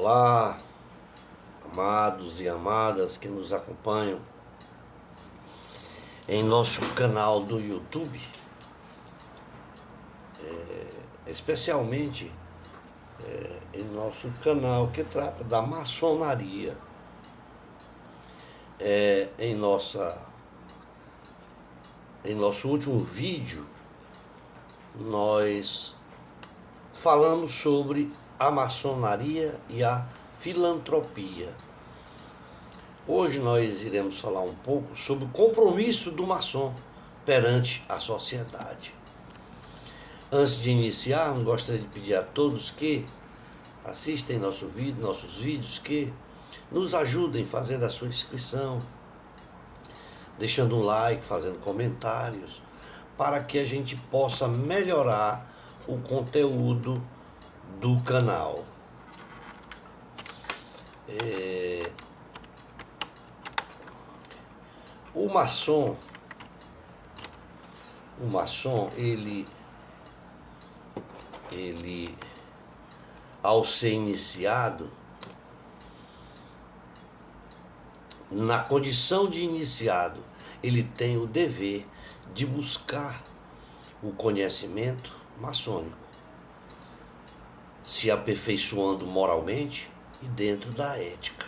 Olá, amados e amadas que nos acompanham em nosso canal do YouTube, especialmente em nosso canal que trata da maçonaria. Em nosso último vídeo, nós falamos sobre a maçonaria e a filantropia. Hoje nós iremos falar um pouco sobre o compromisso do maçom perante a sociedade. Antes de iniciarmos, gostaria de pedir a todos que assistem nossos vídeos, que nos ajudem fazendo a sua inscrição, deixando um like, fazendo comentários, para que a gente possa melhorar o conteúdo do canal. O maçom, ele ao ser iniciado, na condição de iniciado, ele tem o dever de buscar o conhecimento maçônico, se aperfeiçoando moralmente e dentro da ética.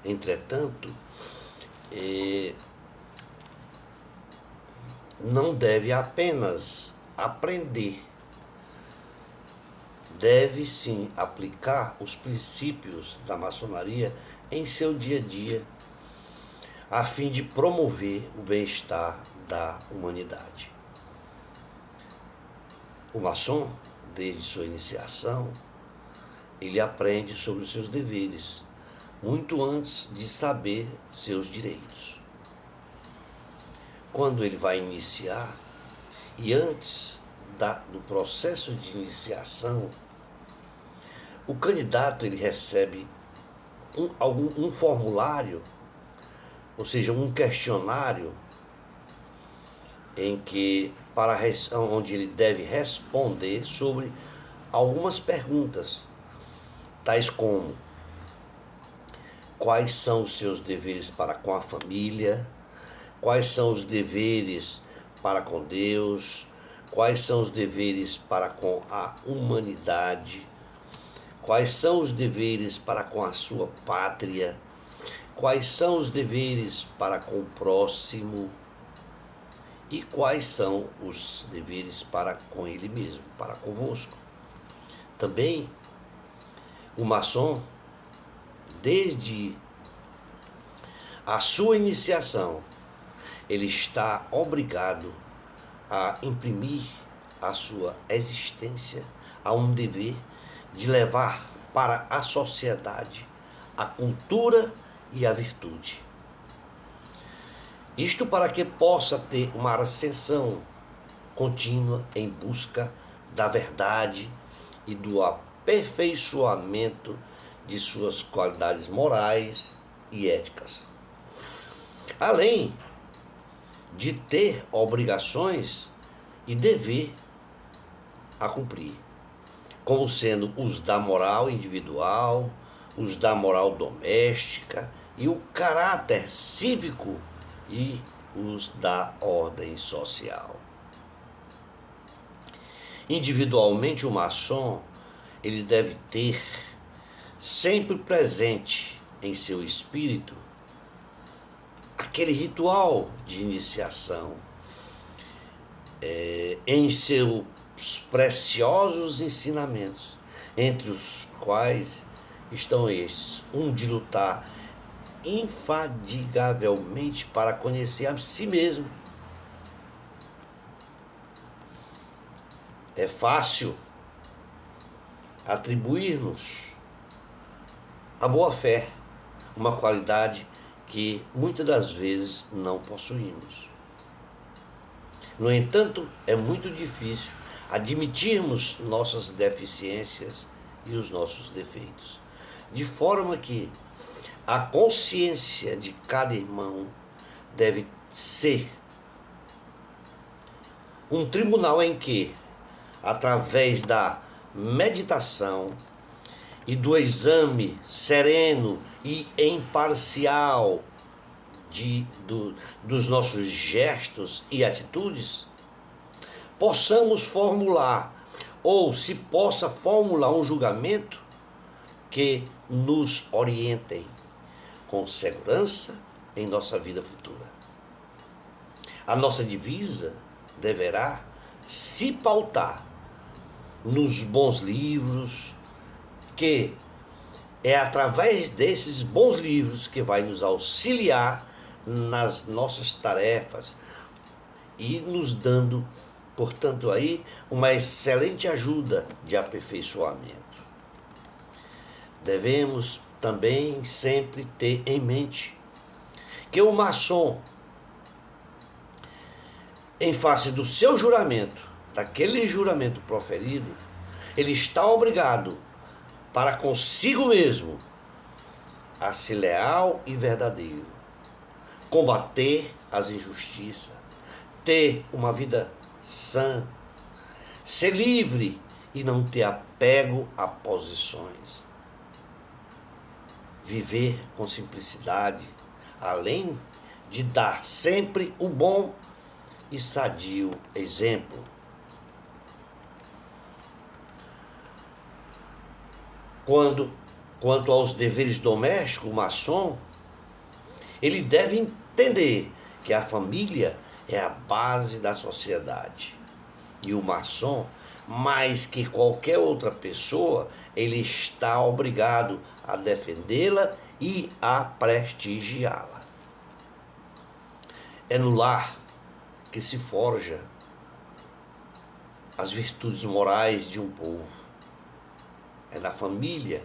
Entretanto, não deve apenas aprender, deve sim aplicar os princípios da maçonaria em seu dia a dia, a fim de promover o bem-estar da humanidade. O maçom, desde sua iniciação, ele aprende sobre os seus deveres, muito antes de saber seus direitos. Quando ele vai iniciar, e antes do processo de iniciação, o candidato ele recebe um formulário, ou seja, um questionário, onde ele deve responder sobre algumas perguntas, tais como: quais são os seus deveres para com a família? Quais são os deveres para com Deus? Quais são os deveres para com a humanidade? Quais são os deveres para com a sua pátria? Quais são os deveres para com o próximo? E quais são os deveres para com ele mesmo, para convosco? Também, o maçom, desde a sua iniciação, ele está obrigado a imprimir a sua existência a um dever de levar para a sociedade a cultura e a virtude. Isto para que possa ter uma ascensão contínua em busca da verdade e do aperfeiçoamento de suas qualidades morais e éticas. Além de ter obrigações e dever a cumprir, como sendo os da moral individual, os da moral doméstica e o caráter cívico e os da ordem social. Individualmente, o maçom ele deve ter sempre presente em seu espírito aquele ritual de iniciação, em seus preciosos ensinamentos, entre os quais estão estes: um de lutar infatigavelmente para conhecer a si mesmo. É fácil atribuir-nos a boa-fé, uma qualidade que muitas das vezes não possuímos. No entanto, é muito difícil admitirmos nossas deficiências e os nossos defeitos, de forma que a consciência de cada irmão deve ser um tribunal em que, através da meditação e do exame sereno e imparcial dos nossos gestos e atitudes, possamos formular, ou se possa formular um julgamento que nos orientem com segurança em nossa vida futura. A nossa divisa deverá se pautar nos bons livros, que é através desses bons livros que vai nos auxiliar nas nossas tarefas e nos dando, portanto, aí uma excelente ajuda de aperfeiçoamento. Devemos também sempre ter em mente que o maçom, em face do seu juramento, daquele juramento proferido, ele está obrigado para consigo mesmo a ser leal e verdadeiro, combater as injustiças, ter uma vida sã, ser livre e não ter apego a posições, viver com simplicidade, além de dar sempre o bom e sadio exemplo. Quanto aos deveres domésticos, o maçom, ele deve entender que a família é a base da sociedade. E o maçom, mais que qualquer outra pessoa, ele está obrigado a defendê-la e a prestigiá-la. É no lar que se forja as virtudes morais de um povo. É na família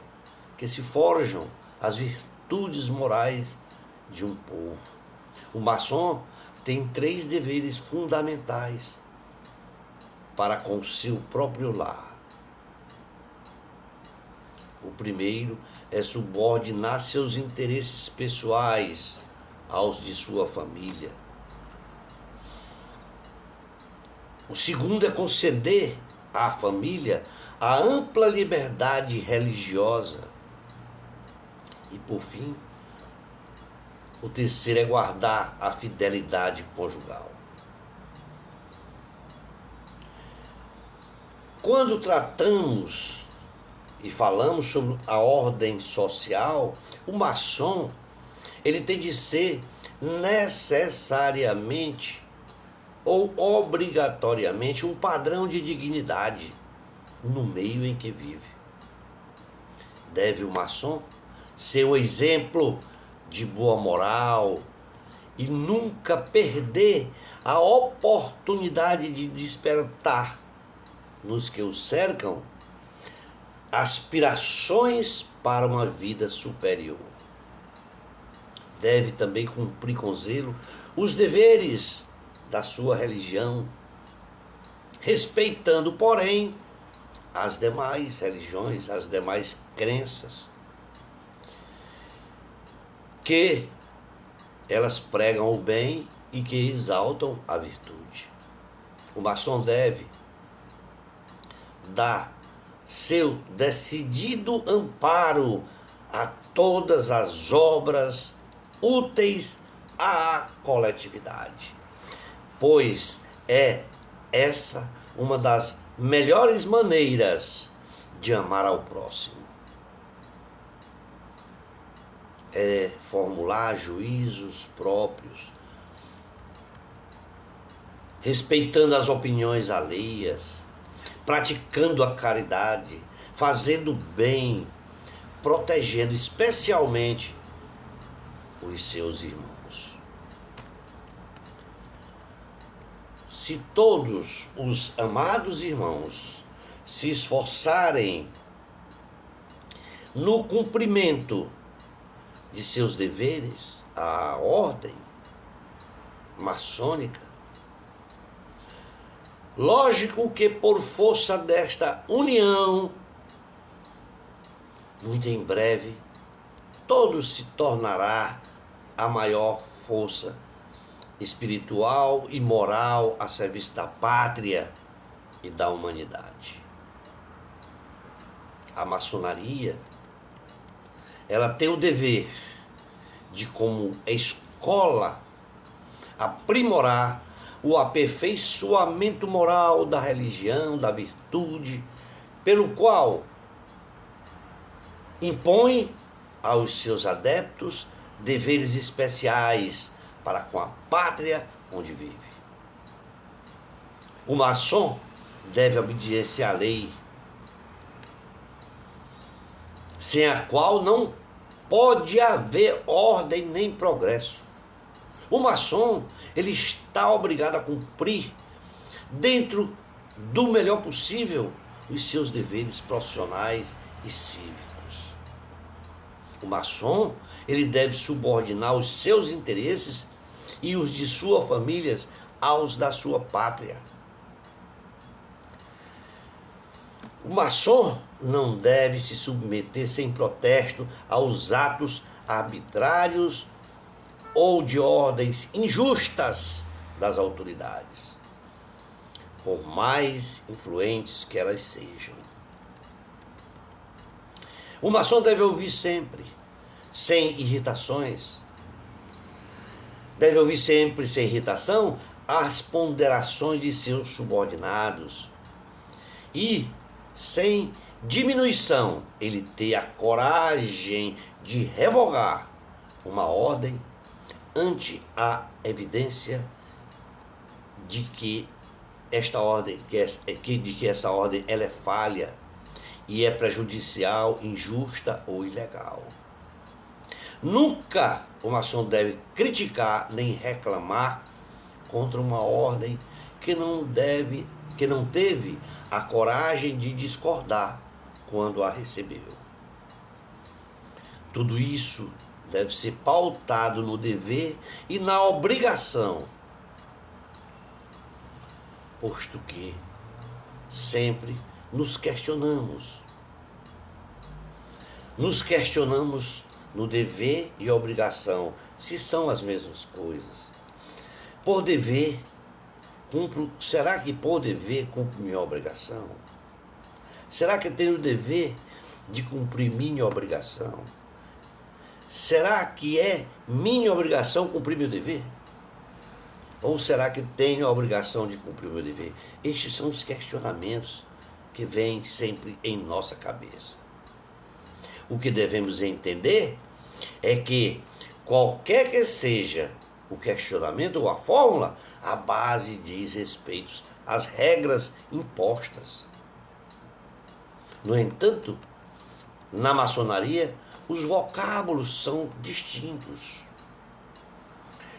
que se forjam as virtudes morais de um povo. O maçom tem 3 deveres fundamentais para com o seu próprio lar. O primeiro é subordinar seus interesses pessoais aos de sua família. O segundo é conceder à família a ampla liberdade religiosa. E, por fim, o terceiro é guardar a fidelidade conjugal. Quando tratamos e falamos sobre a ordem social, o maçom, ele tem de ser necessariamente ou obrigatoriamente um padrão de dignidade no meio em que vive. Deve o maçom ser um exemplo de boa moral e nunca perder a oportunidade de despertar nos que o cercam aspirações para uma vida superior. Deve também cumprir com zelo os deveres da sua religião, respeitando, porém, as demais religiões, as demais crenças, que elas pregam o bem e que exaltam a virtude. O maçom deve dar seu decidido amparo a todas as obras úteis à coletividade, pois é essa uma das melhores maneiras de amar ao próximo. É formular juízos próprios, respeitando as opiniões alheias, praticando a caridade, fazendo bem, protegendo especialmente os seus irmãos. Se todos os amados irmãos se esforçarem no cumprimento de seus deveres, a ordem maçônica, lógico que por força desta união, muito em breve, todos se tornará a maior força espiritual e moral a serviço da pátria e da humanidade. A maçonaria ela tem o dever de, como escola, aprimorar o aperfeiçoamento moral da religião, da virtude, pelo qual impõe aos seus adeptos deveres especiais para com a pátria onde vive. O maçom deve obediência à lei, sem a qual não pode haver ordem nem progresso. O maçom, ele está obrigado a cumprir, dentro do melhor possível, os seus deveres profissionais e cívicos. O maçom, ele deve subordinar os seus interesses e os de suas famílias aos da sua pátria. O maçom não deve se submeter sem protesto aos atos arbitrários ou de ordens injustas das autoridades, por mais influentes que elas sejam. O maçom deve ouvir sempre, sem irritações. Deve ouvir sempre, sem irritação, as ponderações de seus subordinados. E, sem diminuição, ele ter a coragem de revogar uma ordem ante a evidência de que esta ordem, essa ordem ela é falha e é prejudicial, injusta ou ilegal. Nunca o maçom deve criticar nem reclamar contra uma ordem que não teve a coragem de discordar quando a recebeu. Tudo isso deve ser pautado no dever e na obrigação, posto que sempre nos questionamos no dever e obrigação, se são as mesmas coisas. Por dever, será que por dever cumpro minha obrigação? Será que tenho o dever de cumprir minha obrigação? Será que é minha obrigação cumprir meu dever? Ou será que tenho a obrigação de cumprir meu dever? Estes são os questionamentos que vêm sempre em nossa cabeça. O que devemos entender é que, qualquer que seja o questionamento ou a fórmula, a base diz respeito às regras impostas. No entanto, na maçonaria, os vocábulos são distintos.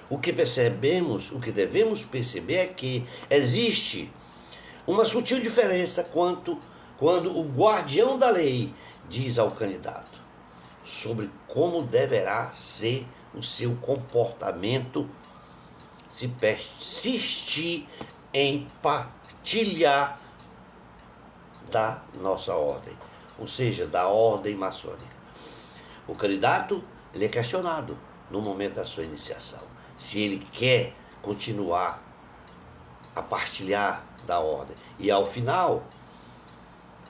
O que devemos perceber é que existe uma sutil diferença quando o guardião da lei diz ao candidato sobre como deverá ser o seu comportamento se persistir em partilhar da nossa ordem, ou seja, da ordem maçônica. O candidato, ele é questionado no momento da sua iniciação, se ele quer continuar a partilhar da ordem. E ao final,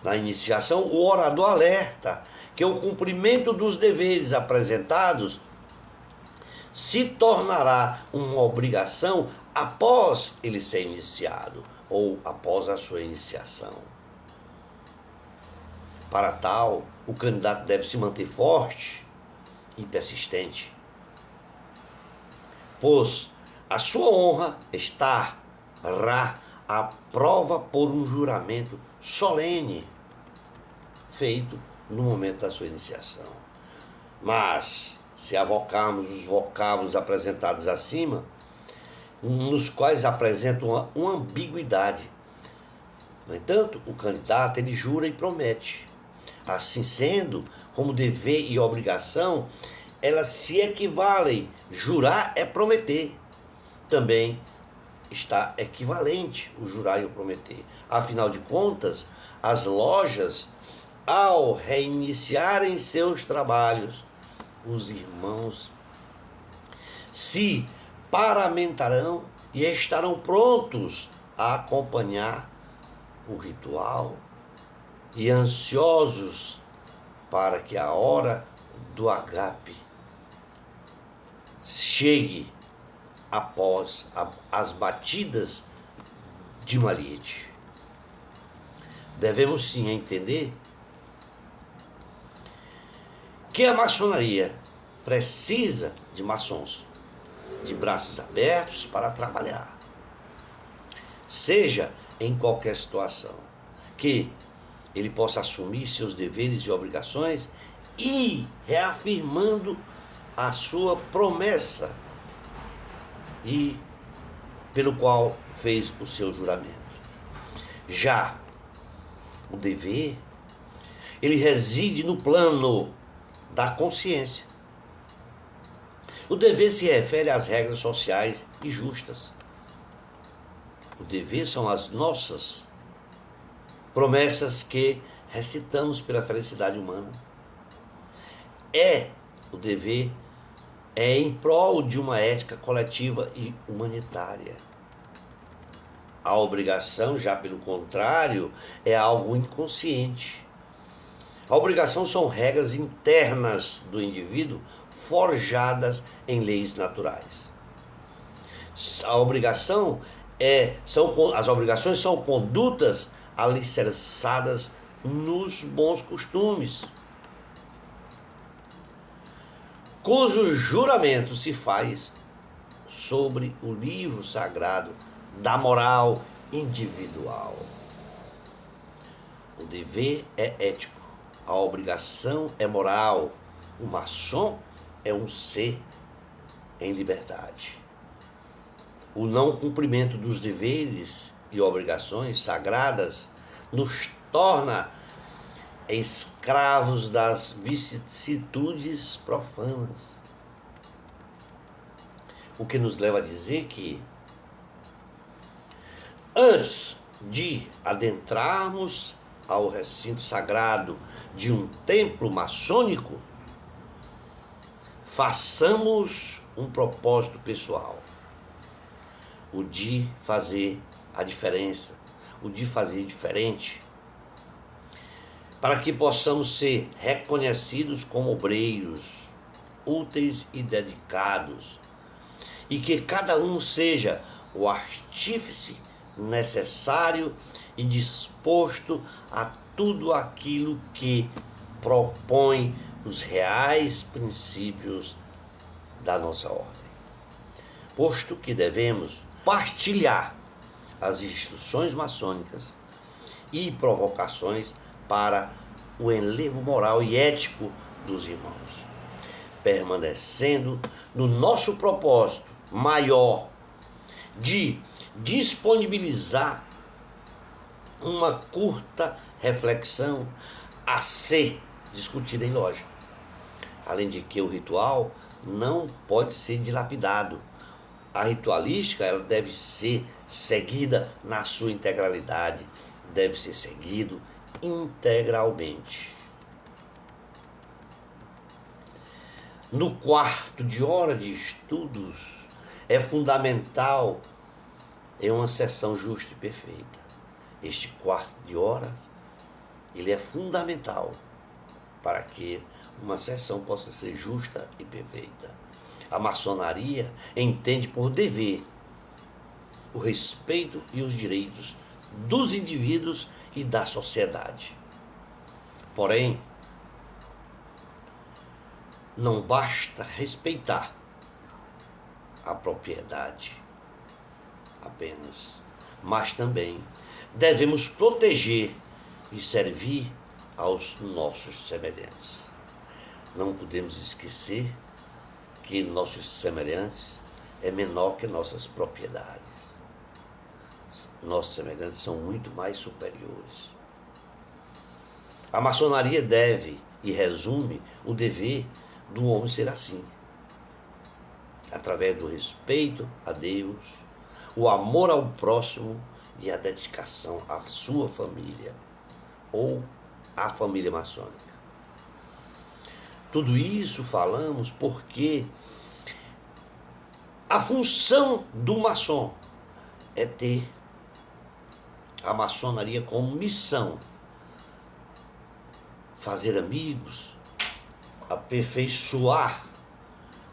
na iniciação, o orador alerta que o cumprimento dos deveres apresentados se tornará uma obrigação após ele ser iniciado ou após a sua iniciação. Para tal, o candidato deve se manter forte e persistente, pois a sua honra estará à prova por um juramento solene feito no momento da sua iniciação. Mas, se avocarmos os vocábulos apresentados acima, nos quais apresentam uma ambiguidade. No entanto, o candidato, ele jura e promete. Assim sendo, como dever e obrigação, elas se equivalem. Jurar é prometer. Também está equivalente o jurar e o prometer. Afinal de contas, as lojas, ao reiniciarem seus trabalhos, os irmãos se paramentarão e estarão prontos a acompanhar o ritual e ansiosos para que a hora do agape chegue após as batidas de Mariette. Devemos sim entender que a maçonaria precisa de maçons, de braços abertos para trabalhar, seja em qualquer situação, que ele possa assumir seus deveres e obrigações e reafirmando a sua promessa e pelo qual fez o seu juramento. Já o dever, ele reside no plano da consciência. O dever se refere às regras sociais e justas. O dever são as nossas promessas que recitamos pela felicidade humana. O dever é em prol de uma ética coletiva e humanitária. A obrigação, já pelo contrário, é algo inconsciente. A obrigação são regras internas do indivíduo forjadas em leis naturais. A obrigação as obrigações são condutas alicerçadas nos bons costumes, cujo juramento se faz sobre o livro sagrado da moral individual. O dever é ético, a obrigação é moral. O maçom é um ser em liberdade. O não cumprimento dos deveres e obrigações sagradas nos torna escravos das vicissitudes profanas. O que nos leva a dizer que, antes de adentrarmos ao recinto sagrado de um templo maçônico, façamos um propósito pessoal, o de fazer a diferença, o de fazer diferente, para que possamos ser reconhecidos como obreiros, úteis e dedicados, e que cada um seja o artífice necessário e disposto a tudo aquilo que propõe os reais princípios da nossa ordem. Posto que devemos partilhar as instruções maçônicas e provocações para o enlevo moral e ético dos irmãos, permanecendo no nosso propósito maior de disponibilizar uma curta reflexão a ser discutida em loja. Além de que o ritual não pode ser dilapidado. A ritualística ela deve ser seguida na sua integralidade, deve ser seguido integralmente. No quarto de hora de estudos, é fundamental em uma sessão justa e perfeita. Este quarto de hora, ele é fundamental para que uma sessão possa ser justa e perfeita. A maçonaria entende por dever o respeito e os direitos dos indivíduos e da sociedade. Porém, não basta respeitar a propriedade apenas, mas também devemos proteger e servir aos nossos semelhantes. Não podemos esquecer que nossos semelhantes é menor que nossas propriedades. Nossos semelhantes são muito mais superiores. A maçonaria deve e resume o dever do homem ser assim, através do respeito a Deus, o amor ao próximo e a dedicação à sua família ou à família maçônica. Tudo isso falamos porque a função do maçom é ter a maçonaria como missão, fazer amigos, aperfeiçoar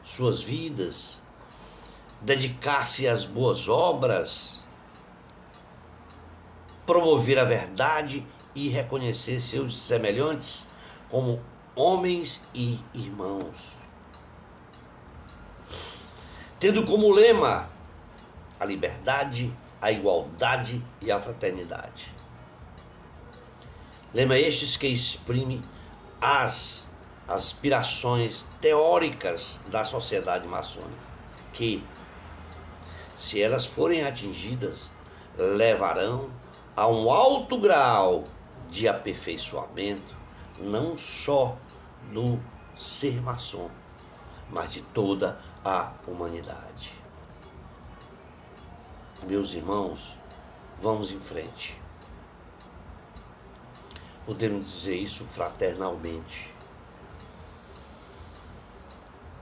suas vidas, dedicar-se às boas obras, promover a verdade e reconhecer seus semelhantes como homens e irmãos. Tendo como lema a liberdade, a igualdade e a fraternidade. Lema estes que exprime as aspirações teóricas da sociedade maçônica, que, se elas forem atingidas, levarão a um alto grau de aperfeiçoamento, não só do ser maçom, mas de toda a humanidade. Meus irmãos, vamos em frente. Podemos dizer isso fraternalmente.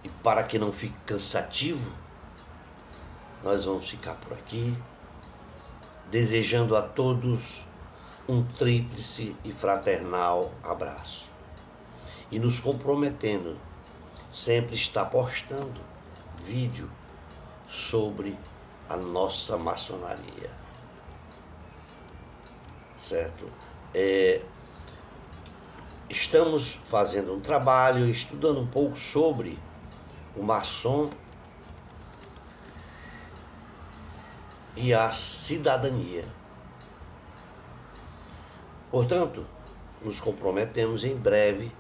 E para que não fique cansativo, nós vamos ficar por aqui, desejando a todos um tríplice e fraternal abraço. E nos comprometendo sempre estar postando vídeo sobre a nossa maçonaria. Certo? Estamos fazendo um trabalho, estudando um pouco sobre o maçom e a cidadania. Portanto, nos comprometemos em breve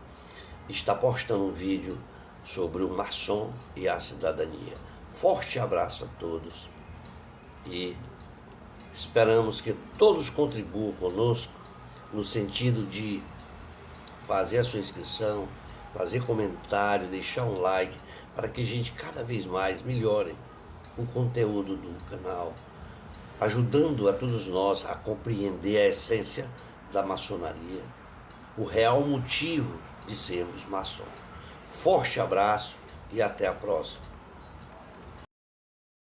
estar postando um vídeo sobre o maçom e a cidadania. Forte abraço a todos e esperamos que todos contribuam conosco no sentido de fazer a sua inscrição, fazer comentário, deixar um like, para que a gente cada vez mais melhore o conteúdo do canal, ajudando a todos nós a compreender a essência da maçonaria, o real motivo de sermos maçons. Forte abraço e até a próxima.